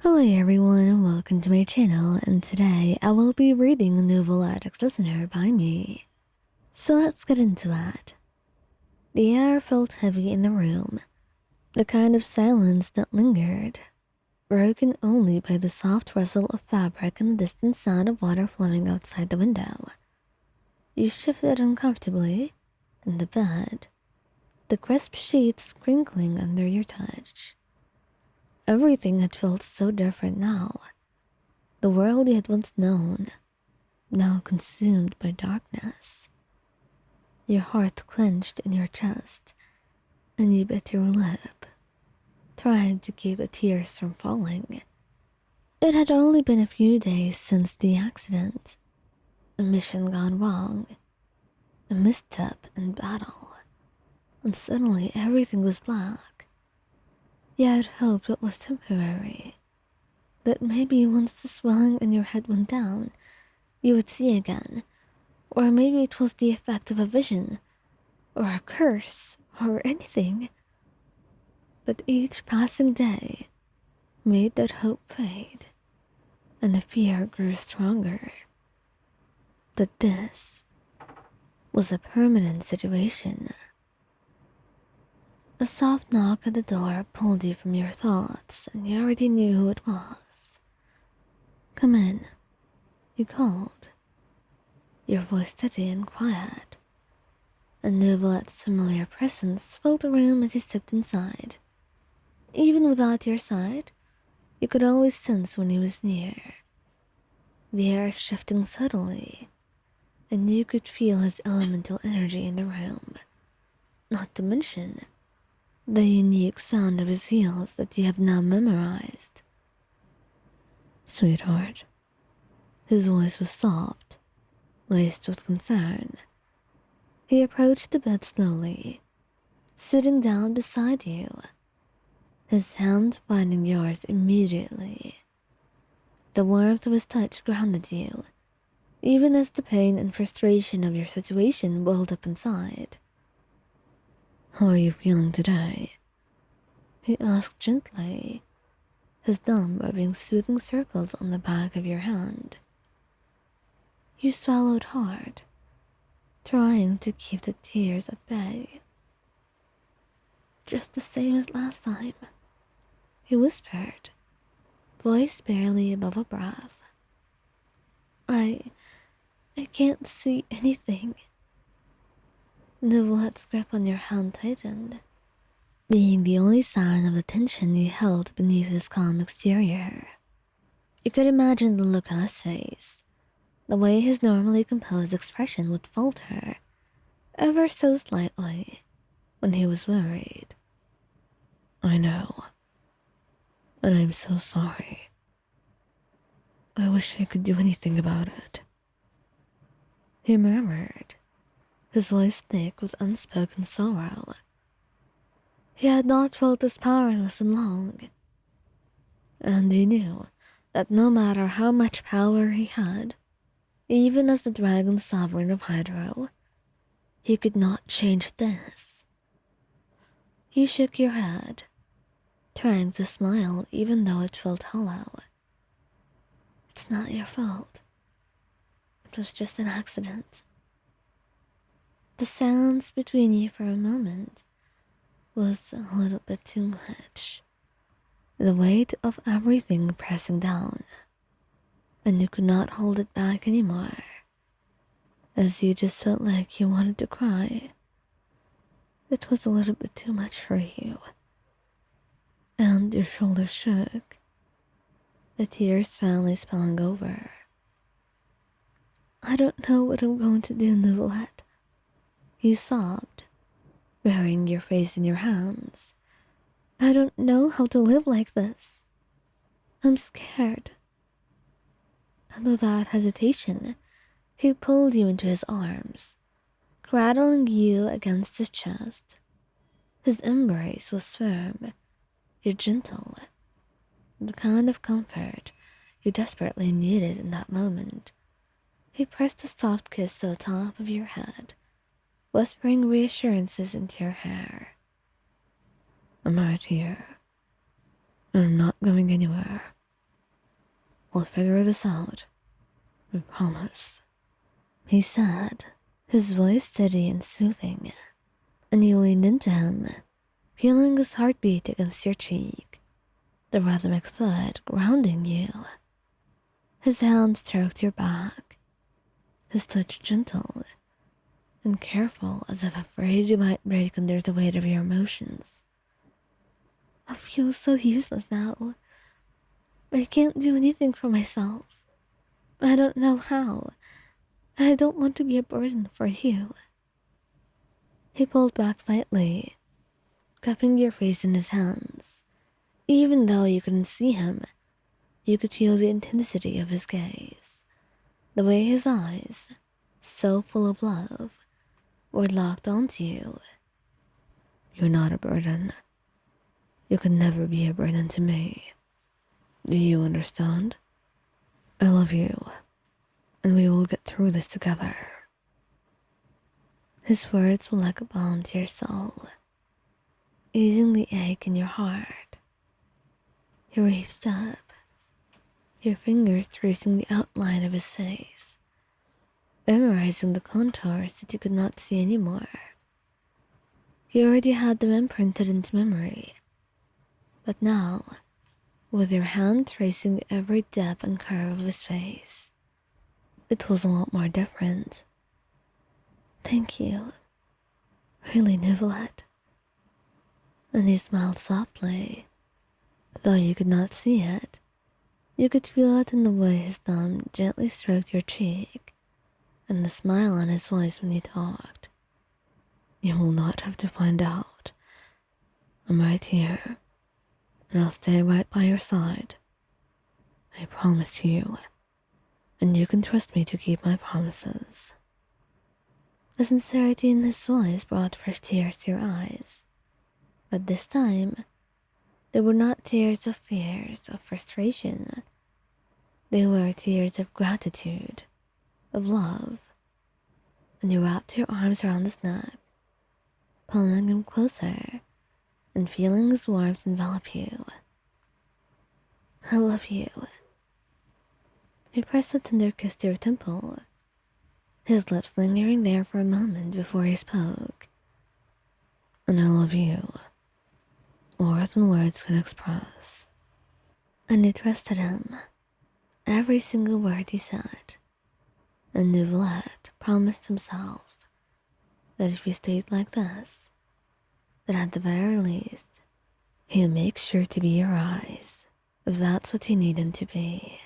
Hello everyone and welcome to my channel, and today I will be reading a Neuvillette listener by me. So let's get into it. The air felt heavy in the room, the kind of silence that lingered, broken only by the soft rustle of fabric and the distant sound of water flowing outside the window. You shifted uncomfortably in the bed, the crisp sheets crinkling under your touch. Everything had felt so different now. The world you had once known, now consumed by darkness. Your heart clenched in your chest, and you bit your lip, trying to keep the tears from falling. It had only been a few days since the accident, a mission gone wrong, a misstep in battle, and suddenly everything was black. You had hoped it was temporary, that maybe once the swelling in your head went down, you would see again. Or maybe it was the effect of a vision, or a curse, or anything. But each passing day made that hope fade, and the fear grew stronger. That this was a permanent situation. A soft knock at the door pulled you from your thoughts, and you already knew who it was. "Come in," you called, your voice steady and quiet. A Neuvillette's familiar presence filled the room as you stepped inside. Even without your sight, you could always sense when he was near. The air shifting subtly, and you could feel his elemental energy in the room. Not to mention the unique sound of his heels that you have now memorized. "Sweetheart." His voice was soft, laced with concern. He approached the bed slowly, sitting down beside you, his hand finding yours immediately. The warmth of his touch grounded you, even as the pain and frustration of your situation welled up inside. "How are you feeling today?" he asked gently, his thumb rubbing soothing circles on the back of your hand. You swallowed hard, trying to keep the tears at bay. "Just the same as last time," he whispered, voice barely above a breath. I can't see anything." Neuvillette's grip on your hand tightened, being the only sign of the tension he held beneath his calm exterior. You could imagine the look on his face, the way his normally composed expression would falter, ever so slightly, when he was worried. "I know, and I'm so sorry. I wish I could do anything about it," he murmured, his voice thick with unspoken sorrow. He had not felt this powerless in long, and he knew that no matter how much power he had, even as the dragon sovereign of Hydro, he could not change this. You shook your head, trying to smile even though it felt hollow. "It's not your fault. It was just an accident." The silence between you for a moment was a little bit too much. The weight of everything pressing down, and you could not hold it back anymore, as you just felt like you wanted to cry. It was a little bit too much for you, and your shoulders shook, the tears finally spilling over. "I don't know what I'm going to do, Neuvillette," you sobbed, burying your face in your hands. "I don't know how to live like this. I'm scared." And without hesitation, he pulled you into his arms, cradling you against his chest. His embrace was firm, yet gentle, the kind of comfort you desperately needed in that moment. He pressed a soft kiss to the top of your head, whispering reassurances into your hair. "I'm right here, and I'm not going anywhere. We'll figure this out. I promise. He said, his voice steady and soothing, and you leaned into him, feeling his heartbeat against your cheek, the rhythmic thud grounding you. His hand stroked your back, his touch gentle and careful as if afraid you might break under the weight of your emotions. I feel so useless now. I can't do anything for myself. I don't know how. I don't want to be a burden for you. He pulled back slightly, cupping your face in his hands. Even though you couldn't see him, you could feel the intensity of his gaze. The way his eyes, so full of love, were locked onto you. You're not a burden. You could never be a burden to me. Do you understand? I love you, and we will get through this together. His words were like a balm to your soul, easing the ache in your heart. He reached up, your fingers tracing the outline of his face, memorizing the contours that you could not see anymore. You already had them imprinted into memory, but now, with your hand tracing every dip and curve of his face, it was a lot more different. Thank you, really, Neuvillette. And he smiled softly. Though you could not see it, you could feel it in the way his thumb gently stroked your cheek, and the smile on his voice when he talked. You will not have to find out. I'm right here, and I'll stay right by your side. I promise you, and you can trust me to keep my promises. The sincerity in his voice brought fresh tears to your eyes, but this time, they were not tears of fears, of frustration. They were tears of gratitude, of love. And you wrapped your arms around his neck, pulling him closer and feeling his warmth envelop you. I love you. He pressed a tender kiss to your temple, his lips lingering there for a moment before he spoke. And I love you, more than words can express. And you trusted him, every single word he said. And Neuvillette promised himself that if he stayed like this, that at the very least, he'll make sure to be your eyes, if that's what you need him to be.